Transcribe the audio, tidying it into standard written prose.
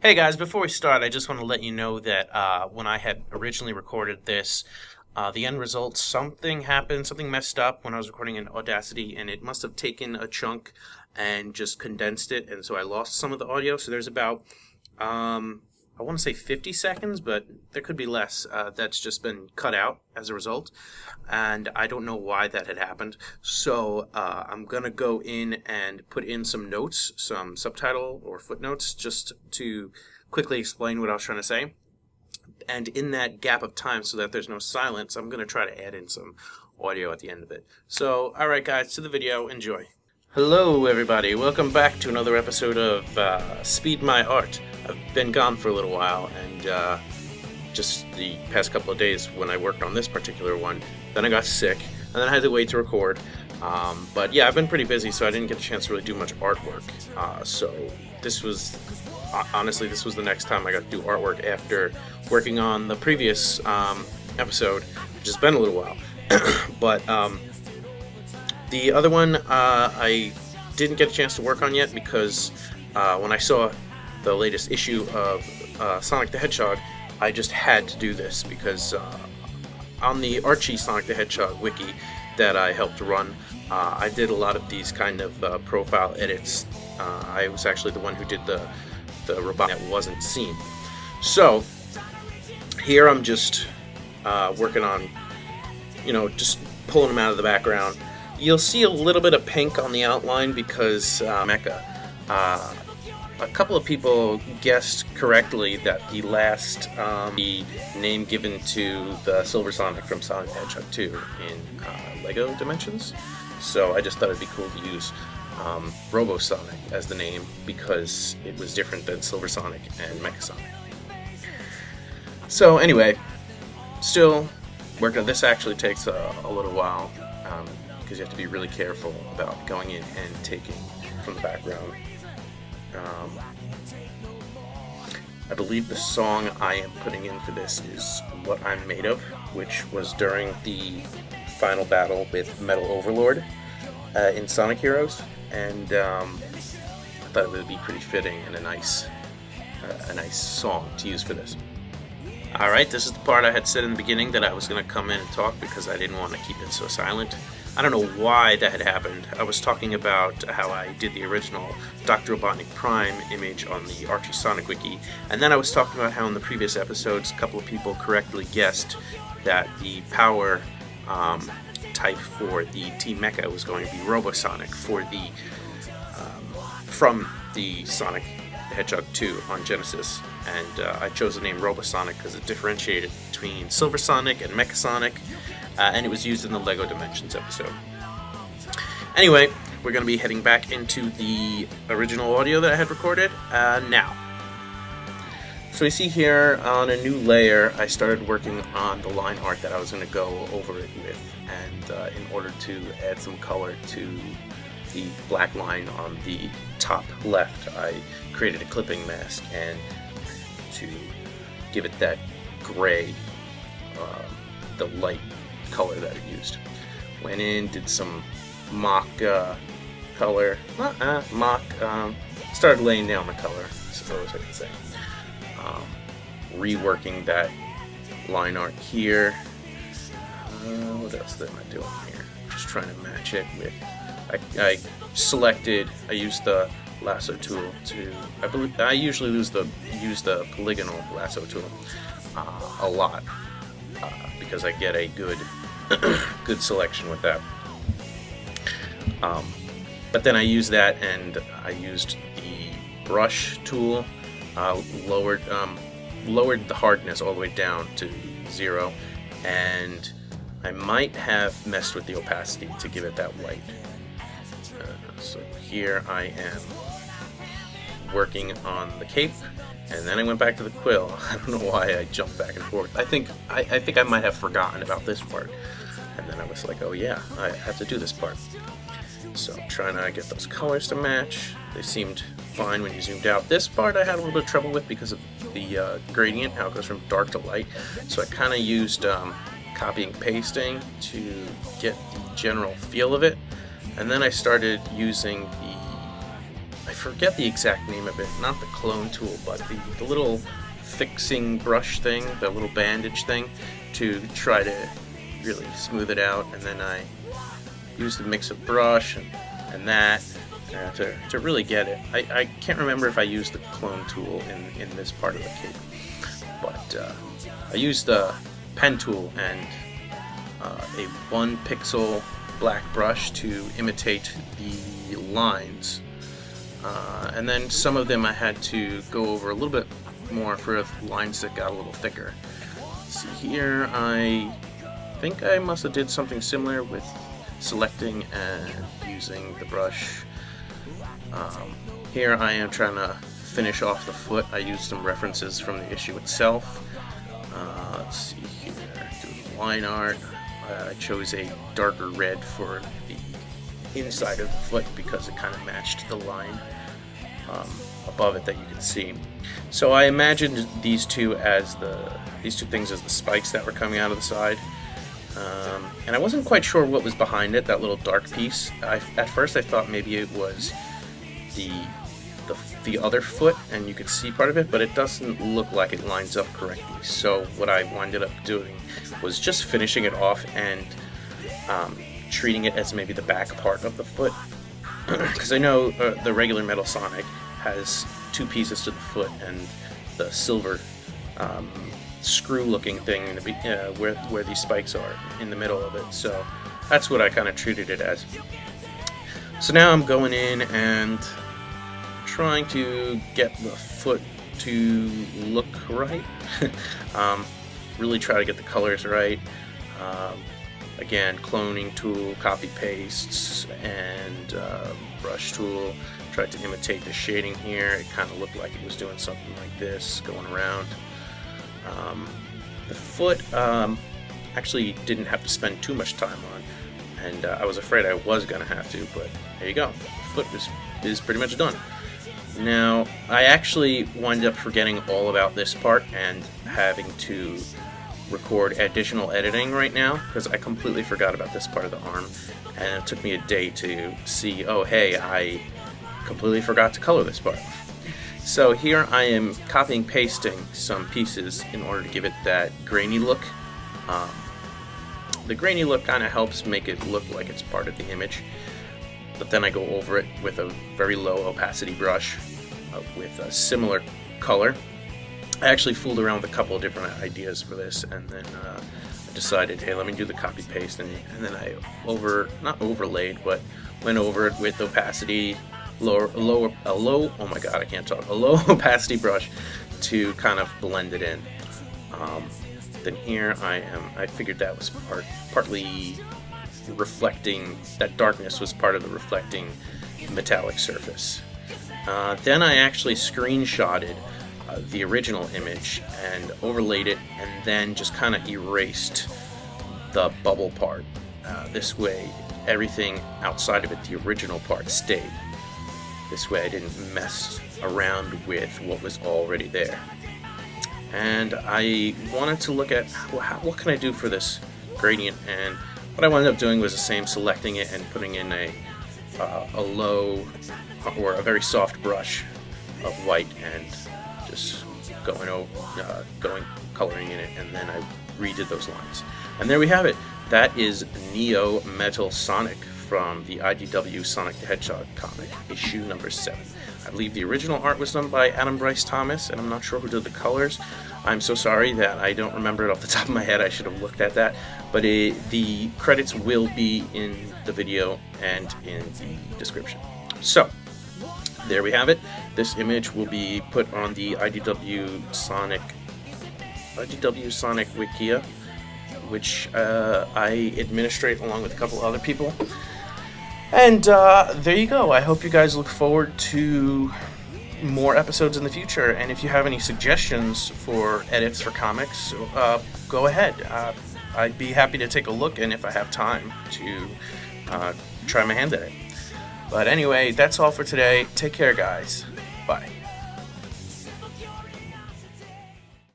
Hey guys, before we start, I just want to let you know that when I had originally recorded this, the end result, something happened, something messed up when I was recording in Audacity, and it must have taken a chunk and just condensed it, and so I lost some of the audio. So there's about, I want to say 50 seconds, but there could be less. That's just been cut out as a result, and I don't know why that had happened. So I'm going to go in and put in some notes, some subtitle or footnotes, just to quickly explain what I was trying to say. And in that gap of time, so that there's no silence, I'm going to try to add in some audio at the end of it. So, alright guys, to the video, enjoy. Hello everybody, welcome back to another episode of Speed My Art. I've been gone for a little while, and just the past couple of days when I worked on this particular one, then I got sick, and then I had to wait to record. But yeah, I've been pretty busy, so I didn't get a chance to really do much artwork. So this was, honestly, this was the next time I got to do artwork after working on the previous episode, which has been a little while. But the other one I didn't get a chance to work on yet because when I saw the latest issue of Sonic the Hedgehog, I just had to do this because on the Archie Sonic the Hedgehog wiki that I helped run, I did a lot of these kind of profile edits. I was actually the one who did the robot that wasn't seen. So here I'm just working on, just pulling them out of the background. You'll see a little bit of pink on the outline because Mecha. A couple of people guessed correctly that the last the name given to the Silver Sonic from Sonic the Hedgehog 2 in Lego Dimensions. So I just thought it'd be cool to use Robo Sonic as the name because it was different than Silver Sonic and Mecha Sonic. So anyway, still working on this. Actually takes a little while because you have to be really careful about going in and taking from the background. I believe the song I am putting in for this is What I'm Made Of, which was during the final battle with Metal Overlord in Sonic Heroes, and I thought it would be pretty fitting and a nice song to use for this. Alright, this is the part I had said in the beginning that I was going to come in and talk because I didn't want to keep it so silent. I don't know why that had happened. I was talking about how I did the original Dr. Robotnik Prime image on the Archie Sonic wiki, and then I was talking about how in the previous episodes a couple of people correctly guessed that the power type for the Team Mecha was going to be Robosonic for the from the Sonic the Hedgehog 2 on Genesis, and I chose the name Robosonic because it differentiated between Silver Sonic and Mecha Sonic. And it was used in the Lego Dimensions episode. Anyway, we're going to be heading back into the original audio that I had recorded now. So you see here on a new layer, I started working on the line art that I was going to go over it with. And in order to add some color to the black line on the top left, I created a clipping mask, and to give it that gray, the light color that it used. Went in, did some mock color, started laying down the color, I suppose I could say. Reworking that line art here. What else am I doing here? Just trying to match it with, I used the lasso tool to, I usually use the polygonal lasso tool a lot. Because I get a good selection with that. But then I used that, and I used the brush tool, lowered the hardness all the way down to 0, and I might have messed with the opacity to give it that white. So here I am working on the cape. And then I went back to the quill. I don't know why I jumped back and forth. I think I might have forgotten about this part. And then I was like, oh yeah, I have to do this part. So I'm trying to get those colors to match. They seemed fine when you zoomed out. This part I had a little bit of trouble with because of the gradient, how it goes from dark to light. So I kind of used copying and pasting to get the general feel of it. And then I started using I forget the exact name of it, not the clone tool, but the little fixing brush thing, the little bandage thing, to try to really smooth it out. And then I use the mix of brush and that to really get it. I can't remember if I used the clone tool in this part of the kit, but I used the pen tool and a 1 pixel black brush to imitate the lines, and then some of them I had to go over a little bit more for lines that got a little thicker. Let's see here, I think I must have did something similar with selecting and using the brush. Here I am trying to finish off the foot. I used some references from the issue itself. Let's see here, do line art. I chose a darker red for the inside of the foot because it kind of matched the line above it that you can see. So I imagined these two things as the spikes that were coming out of the side. And I wasn't quite sure what was behind it, that little dark piece. At first I thought maybe it was the other foot and you could see part of it, but it doesn't look like it lines up correctly. So what I ended up doing was just finishing it off and treating it as maybe the back part of the foot. Because I know the regular Metal Sonic has 2 pieces to the foot and the silver screw-looking thing where these spikes are in the middle of it. So that's what I kind of treated it as. So now I'm going in and trying to get the foot to look right. Really try to get the colors right. Again, cloning tool, copy pastes, and brush tool. Tried to imitate the shading here. It kind of looked like it was doing something like this, going around. The foot actually didn't have to spend too much time on, and I was afraid I was going to have to, but there you go. The foot is pretty much done. Now, I actually wound up forgetting all about this part and having to record additional editing right now because I completely forgot about this part of the arm, and it took me a day to see, oh hey, I completely forgot to color this part. So here I am copying pasting some pieces in order to give it that grainy look. The grainy look kind of helps make it look like it's part of the image, but then I go over it with a very low opacity brush with a similar color. I actually fooled around with a couple of different ideas for this, and then I decided, hey, let me do the copy paste, and then I not overlaid, but went over it with opacity, a low opacity brush to kind of blend it in. Then here I figured that was partly reflecting, that darkness was part of the reflecting metallic surface. Then I actually screenshotted the original image and overlaid it, and then just kind of erased the bubble part. This way everything outside of it, the original part, stayed. This way I didn't mess around with what was already there. And I wanted to look at what can I do for this gradient, and what I wound up doing was the same, selecting it and putting in a low or a very soft brush of white and just coloring in it, and then I redid those lines. And there we have it. That is Neo Metal Sonic from the IDW Sonic the Hedgehog comic, issue number 7. I believe the original art was done by Bryce, and I'm not sure who did the colors. I'm so sorry that I don't remember it off the top of my head. I should have looked at that. But the credits will be in the video and in the description. So, there we have it. This image will be put on the IDW Sonic Wikia, which I administrate along with a couple other people. And there you go. I hope you guys look forward to more episodes in the future. And if you have any suggestions for edits for comics, go ahead. I'd be happy to take a look, and if I have time, to try my hand at it. But anyway, that's all for today. Take care, guys. Bye.